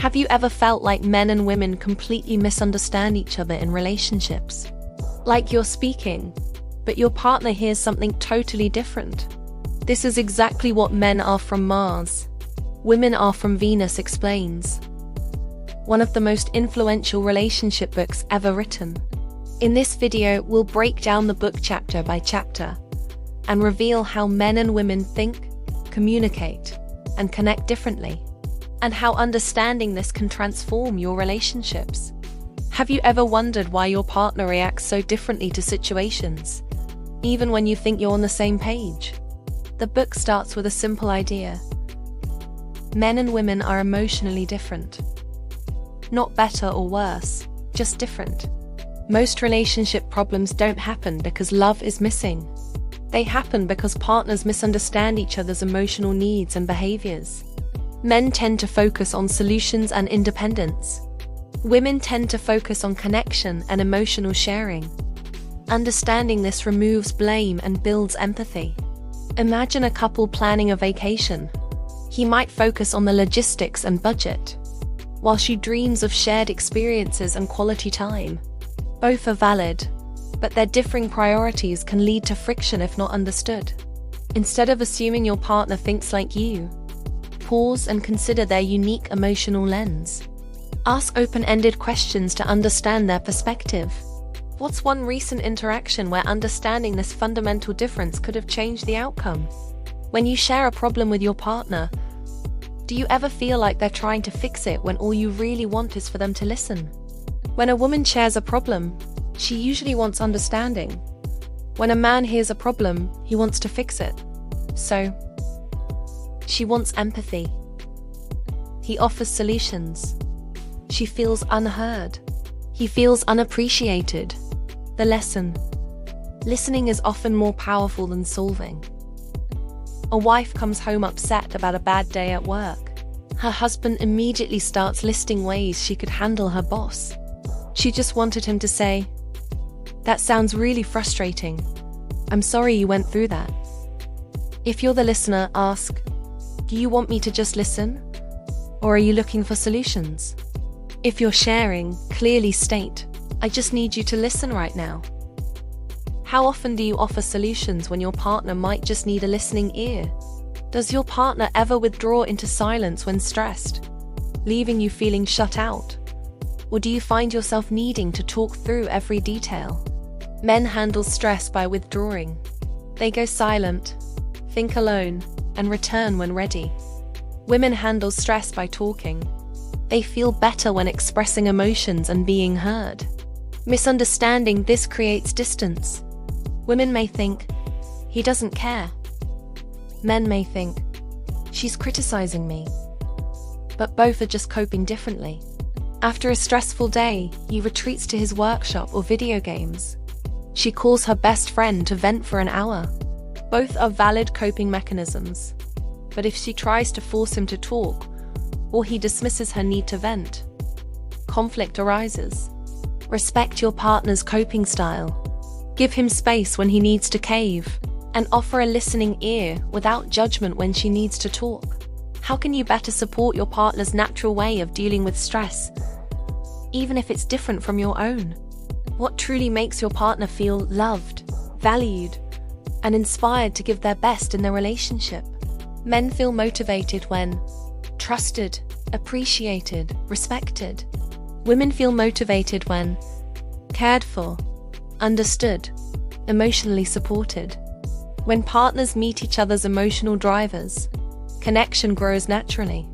Have you ever felt like men and women completely misunderstand each other in relationships? Like you're speaking, but your partner hears something totally different. This is exactly what men are from Mars. Women are from Venus explains. One of the most influential relationship books ever written. In this video, we'll break down the book chapter by chapter and reveal how men and women think, communicate, and connect differently, and how understanding this can transform your relationships. Have you ever wondered why your partner reacts so differently to situations, even when you think you're on the same page? The book starts with a simple idea. Men and women are emotionally different. Not better or worse, just different. Most relationship problems don't happen because love is missing. They happen because partners misunderstand each other's emotional needs and behaviors. Men tend to focus on solutions and independence. Women tend to focus on connection and emotional sharing. Understanding this removes blame and builds empathy. Imagine a couple planning a vacation. He might focus on the logistics and budget, while she dreams of shared experiences and quality time. Both are valid, but their differing priorities can lead to friction if not understood. Instead of assuming your partner thinks like you, pause and consider their unique emotional lens. Ask open-ended questions to understand their perspective. What's one recent interaction where understanding this fundamental difference could have changed the outcome? When you share a problem with your partner, do you ever feel like they're trying to fix it when all you really want is for them to listen? When a woman shares a problem, she usually wants understanding. When a man hears a problem, he wants to fix it. So, she wants empathy. He offers solutions. She feels unheard. He feels unappreciated. The lesson: listening is often more powerful than solving. A wife comes home upset about a bad day at work. Her husband immediately starts listing ways she could handle her boss. She just wanted him to say, "That sounds really frustrating. I'm sorry you went through that." If you're the listener, ask, "Do you want me to just listen? Or are you looking for solutions?" If you're sharing, clearly state, "I just need you to listen right now." How often do you offer solutions when your partner might just need a listening ear? Does your partner ever withdraw into silence when stressed, leaving you feeling shut out? Or do you find yourself needing to talk through every detail? Men handle stress by withdrawing. They go silent, think alone, and return when ready. Women handle stress by talking. They feel better when expressing emotions and being heard. Misunderstanding this creates distance. Women may think, "He doesn't care." Men may think, "She's criticizing me." But both are just coping differently. After a stressful day, he retreats to his workshop or video games. She calls her best friend to vent for an hour. Both are valid coping mechanisms. But if she tries to force him to talk, or he dismisses her need to vent, conflict arises. Respect your partner's coping style. Give him space when he needs to cave, and offer a listening ear without judgment when she needs to talk. How can you better support your partner's natural way of dealing with stress, even if it's different from your own? What truly makes your partner feel loved, valued, and inspired to give their best in their relationship? Men feel motivated when trusted, appreciated, respected. Women feel motivated when cared for, understood, emotionally supported. When partners meet each other's emotional drivers, connection grows naturally.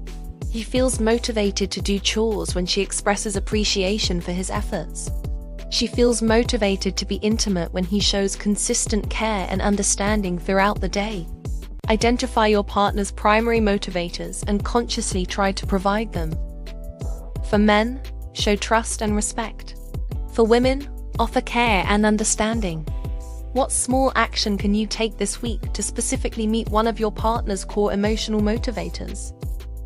He feels motivated to do chores when she expresses appreciation for his efforts. She feels motivated to be intimate when he shows consistent care and understanding throughout the day. Identify your partner's primary motivators and consciously try to provide them. For men, show trust and respect. For women, offer care and understanding. What small action can you take this week to specifically meet one of your partner's core emotional motivators?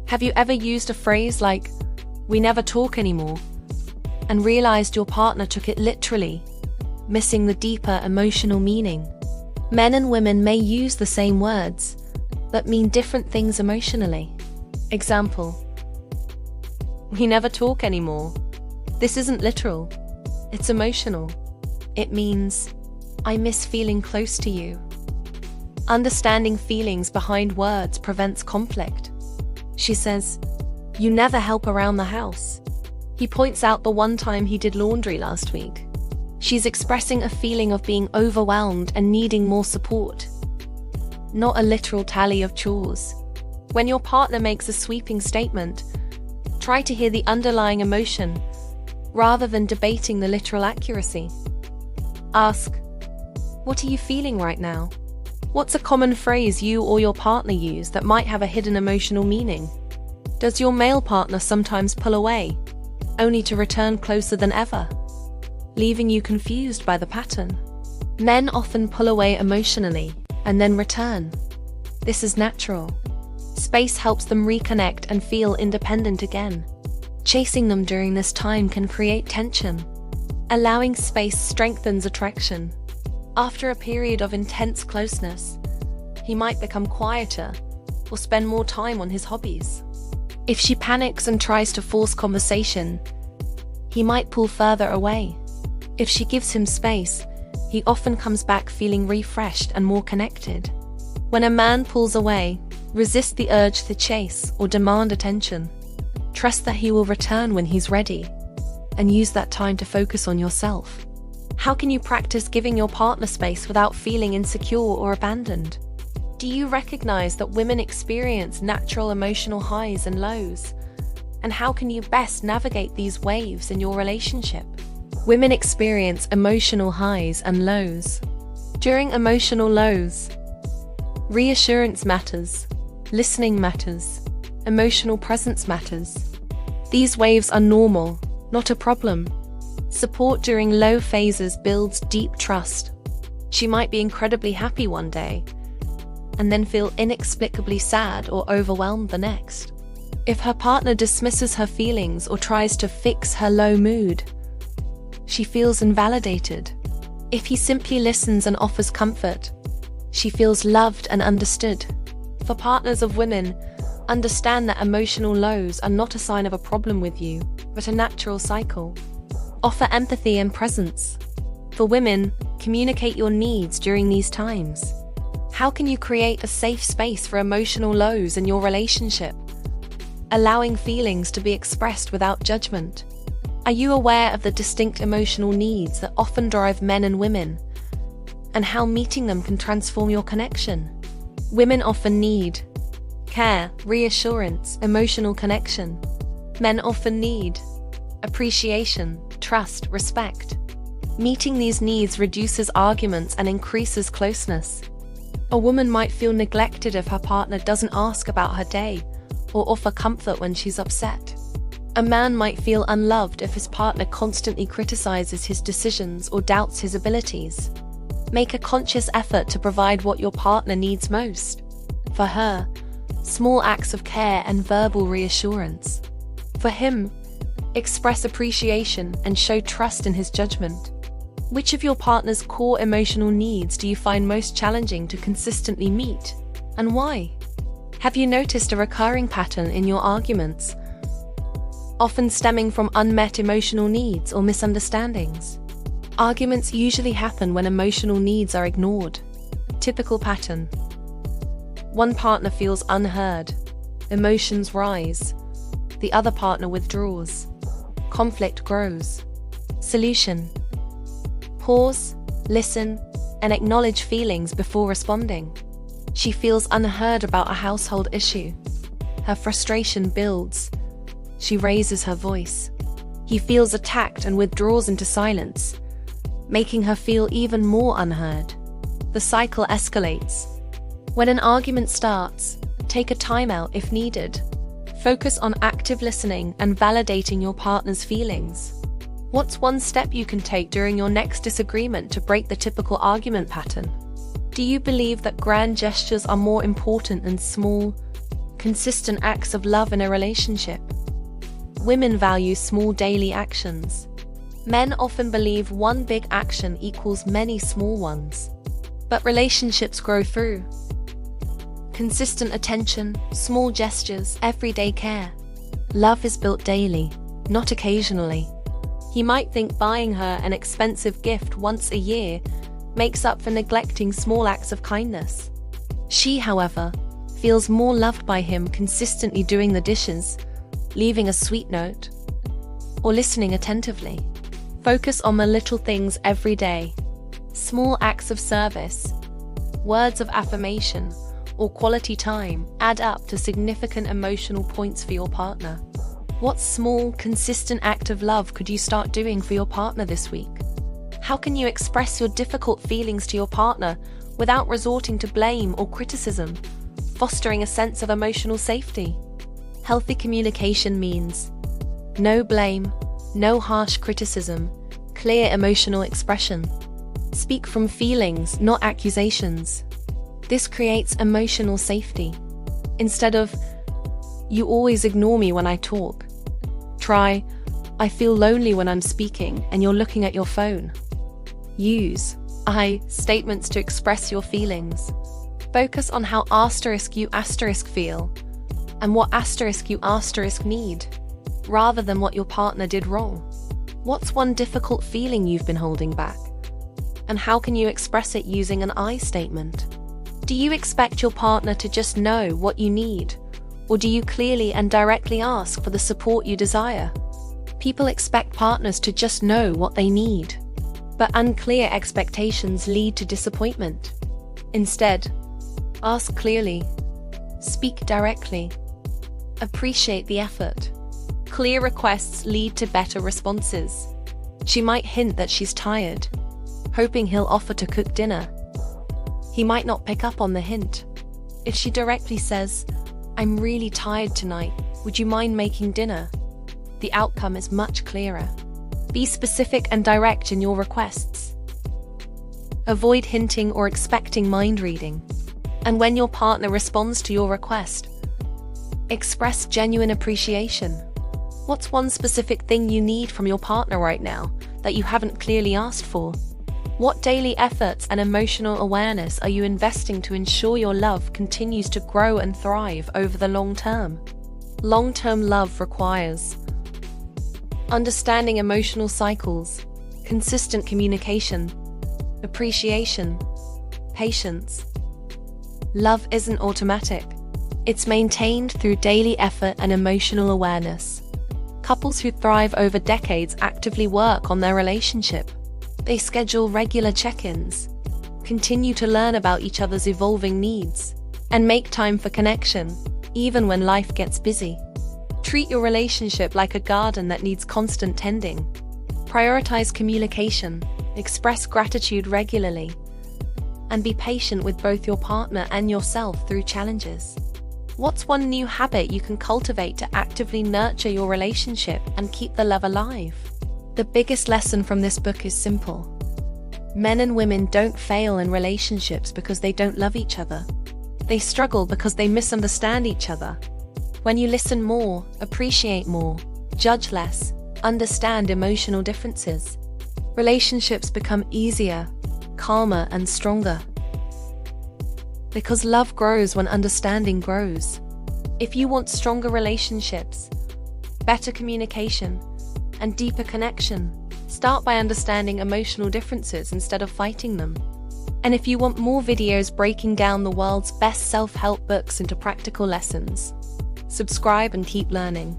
Have you ever used a phrase like, "We never talk anymore," and realized your partner took it literally, missing the deeper emotional meaning? Men and women may use the same words, but mean different things emotionally. Example: "We never talk anymore." This isn't literal. It's emotional. It means, "I miss feeling close to you." Understanding feelings behind words prevents conflict. She says, "You never help around the house." He points out the one time he did laundry last week. She's expressing a feeling of being overwhelmed and needing more support, not a literal tally of chores. When your partner makes a sweeping statement, try to hear the underlying emotion rather than debating the literal accuracy. Ask, "What are you feeling right now?" What's a common phrase you or your partner use that might have a hidden emotional meaning? Does your male partner sometimes pull away, only to return closer than ever, leaving you confused by the pattern? Men often pull away emotionally and then return. This is natural. Space helps them reconnect and feel independent again. Chasing them during this time can create tension. Allowing space strengthens attraction. After a period of intense closeness, he might become quieter or spend more time on his hobbies. If she panics and tries to force conversation, he might pull further away. If she gives him space, he often comes back feeling refreshed and more connected. When a man pulls away, resist the urge to chase or demand attention. Trust that he will return when he's ready, and use that time to focus on yourself. How can you practice giving your partner space without feeling insecure or abandoned? Do you recognize that women experience natural emotional highs and lows? And how can you best navigate these waves in your relationship? Women experience emotional highs and lows. During emotional lows, reassurance matters, listening matters, emotional presence matters. These waves are normal, not a problem. Support during low phases builds deep trust. She might be incredibly happy one day, and then feel inexplicably sad or overwhelmed the next. If her partner dismisses her feelings or tries to fix her low mood, she feels invalidated. If he simply listens and offers comfort, she feels loved and understood. For partners of women, understand that emotional lows are not a sign of a problem with you, but a natural cycle. Offer empathy and presence. For women, communicate your needs during these times. How can you create a safe space for emotional lows in your relationship? Allowing feelings to be expressed without judgment. Are you aware of the distinct emotional needs that often drive men and women, and how meeting them can transform your connection? Women often need care, reassurance, emotional connection. Men often need appreciation, trust, respect. Meeting these needs reduces arguments and increases closeness. A woman might feel neglected if her partner doesn't ask about her day or offer comfort when she's upset. A man might feel unloved if his partner constantly criticizes his decisions or doubts his abilities. Make a conscious effort to provide what your partner needs most. For her, small acts of care and verbal reassurance. For him, express appreciation and show trust in his judgment. Which of your partner's core emotional needs do you find most challenging to consistently meet, and why? Have you noticed a recurring pattern in your arguments, often stemming from unmet emotional needs or misunderstandings? Arguments usually happen when emotional needs are ignored. Typical pattern. One partner feels unheard. Emotions rise. The other partner withdraws. Conflict grows. Solution. Pause, listen, and acknowledge feelings before responding. She feels unheard about a household issue. Her frustration builds. She raises her voice. He feels attacked and withdraws into silence, making her feel even more unheard. The cycle escalates. When an argument starts, take a timeout if needed. Focus on active listening and validating your partner's feelings. What's one step you can take during your next disagreement to break the typical argument pattern? Do you believe that grand gestures are more important than small, consistent acts of love in a relationship? Women value small daily actions. Men often believe one big action equals many small ones. But relationships grow through consistent attention, small gestures, everyday care. Love is built daily, not occasionally. He might think buying her an expensive gift once a year makes up for neglecting small acts of kindness. She, however, feels more loved by him consistently doing the dishes, leaving a sweet note, or listening attentively. Focus on the little things every day. Small acts of service, words of affirmation, or quality time add up to significant emotional points for your partner. What small, consistent act of love could you start doing for your partner this week? How can you express your difficult feelings to your partner without resorting to blame or criticism, fostering a sense of emotional safety? Healthy communication means no blame, no harsh criticism, clear emotional expression. Speak from feelings, not accusations. This creates emotional safety. Instead of, "You always ignore me when I talk," try, "I feel lonely when I'm speaking and you're looking at your phone." Use I statements to express your feelings. Focus on how you feel and what you need, rather than what your partner did wrong. What's one difficult feeling you've been holding back? And how can you express it using an I statement? Do you expect your partner to just know what you need, or do you clearly and directly ask for the support you desire? People expect partners to just know what they need, but unclear expectations lead to disappointment. Instead, ask clearly, speak directly, appreciate the effort. Clear requests lead to better responses. She might hint that she's tired, hoping he'll offer to cook dinner. He might not pick up on the hint. If she directly says, "I'm really tired tonight, would you mind making dinner?" the outcome is much clearer. Be specific and direct in your requests. Avoid hinting or expecting mind reading. And when your partner responds to your request, express genuine appreciation. What's one specific thing you need from your partner right now that you haven't clearly asked for? What daily efforts and emotional awareness are you investing to ensure your love continues to grow and thrive over the long term? Long-term love requires understanding emotional cycles, consistent communication, appreciation, patience. Love isn't automatic. It's maintained through daily effort and emotional awareness. Couples who thrive over decades actively work on their relationship. They schedule regular check-ins, continue to learn about each other's evolving needs, and make time for connection, even when life gets busy. Treat your relationship like a garden that needs constant tending. Prioritize communication, express gratitude regularly, and be patient with both your partner and yourself through challenges. What's one new habit you can cultivate to actively nurture your relationship and keep the love alive? The biggest lesson from this book is simple. Men and women don't fail in relationships because they don't love each other. They struggle because they misunderstand each other. When you listen more, appreciate more, judge less, understand emotional differences, relationships become easier, calmer, and stronger. Because love grows when understanding grows. If you want stronger relationships, better communication, and deeper connection, start by understanding emotional differences instead of fighting them. And if you want more videos breaking down the world's best self-help books into practical lessons, subscribe and keep learning.